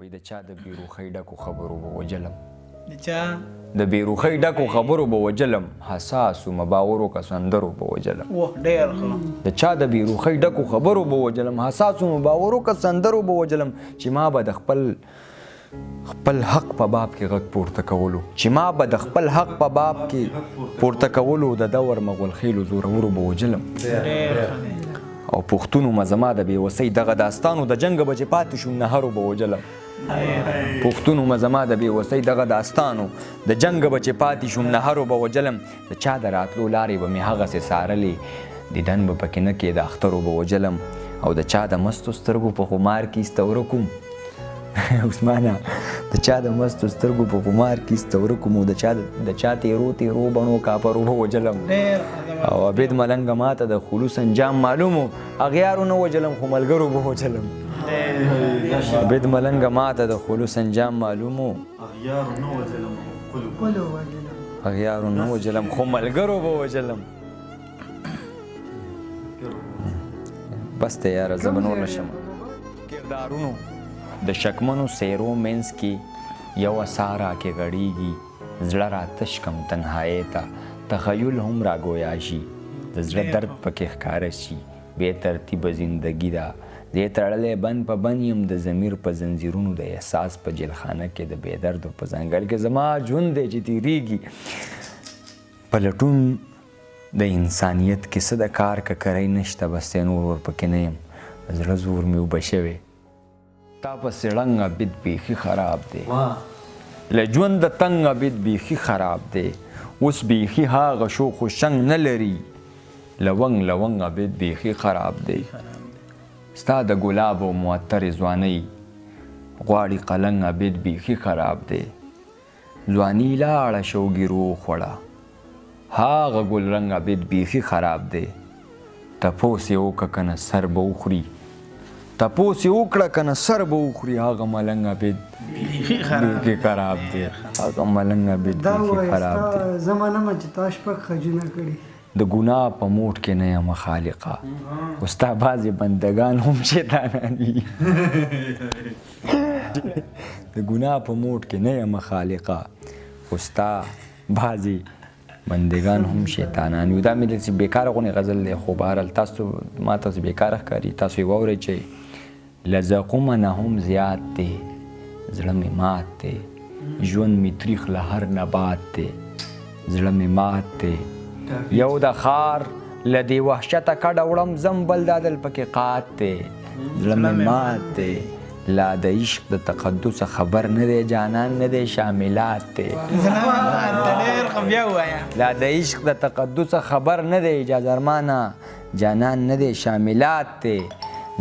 وایي د چا د بېروخۍ ډکو خبرو به وجلم د چا د بېروخۍ ډکو خبرو به وجلم حساسو مباورو کسندرو به وجلم اوه ډېر ښه د چا د بېروخۍ ډکو خبرو به وجلم حساسو مباورو کسندرو به وجلم چې ما به د خپل حق په باب کې غږ پورته کولو چې ما به د خپل حق په باب کې پورته کولو د دور مغولخیلو زورورو به وجلم او پښتونو مزما د بېوسۍ دغه داستانو د جنګ به چې پاتې شوم نهرو به وجلم پښتونو مزما د بېوسۍ دغه داستانو د جنګ به چې پاتې شوم نهرو به وجلم د چا د راتلو لارې به مې هغسې څارلې دیدن به پکې نه کېده اخترو به وجلم او د چا د مستو سترګو په خمار کې ایسته ورکوم عثمانه د چا د مستو سترګو په خمار کې ایسته ورکوم او د چا تیرو بڼو کاپرو به وجلم او عبید ملنګه ماته د خلوص انجام معلومو اغیارو نه وجلم خو ملګرو به وجلم عبید ملنګه ماته د خلوص انجام معلومو اغیارو نه وجلم خو ملګرو به وجلم بس ته یاره زه به نور نشم کردارونو د شکمنو څیرو منځ کې یوه ساره کې غړېږي زړه را تش کم تنهایۍ ته تخیل هم راګویا شي د زړه درد پکې ښکاره شي بې ترتیبه زندګي ده زه یې تړلی بند په بند یم د ضمیر په زنځیرونو د احساس په جیلخانه کې د بېدردو په ځنګل کې زما ژوند دی چې تېرېږي په لټون د انسانیت کې څه د کار ککرۍ نشته بس دی نور ورپکې نه یم زړه زور مې اوبه شوی تا پسې ړنګ عبید بیخي خراب دی له ژوند د تنګ عبید بیخي خراب دی اوس بیخي هاغه شو خو شنګ نه لري لونګ عبید بیخي خراب دی ستا د ګلاب او معطرې ځوانۍ غواړي قلنګ عبید بیخي خراب دی ځواني لاړه شوګیرو وخوړه هاغه ګلرنګ عبید بیخي خراب دی تپوس یې وکړه که نه سر به وخوري تپوس یې وکړه که نه سر به وخوري هغه ملنګ عبید بیخي خراب دی هغه ملنګ عبید بیخي خراب دی زه منمه چې تا شپږ خجونه کړي د ګناه په موټ کې نه یم خالقه خو ستا بعضې بندګان هم شیطانان وي د ګناه په موټ کې نه یم خالقه خو ستا بعضې بندگان هم شیطانان وي دا مې داسې بېکاره غونې غزل دی خو بهرحال تاسو ما تاسو بېکاره ښکاري تاسو یې واورئ چې له زقومه نه هم زیات دی زړه مې مات دی ژوند مې تریخ له هر نبات دی زړه مې مات دی یو د ښار له دې وحشته کډه وړم زم بل دا دل پکې قات دی زړه مې مات دی لا د عشق د تقدس خبر نه دی جانان نه دی شاملات دی لا د عشق د تقدس خبر نه دی اجازه ارمانه جانان نه دی شاملات دی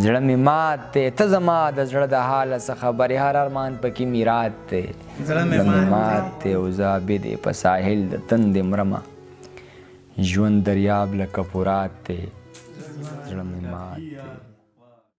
زړه مې مات دی ته زما د زړه د حاله څه خبرې هر ارمان پکې میرات دی زړه مې مات دی او زه عبید په ساحل د تندې مرمه ژوند دریاب لکه پورات دی زړه مې مات دی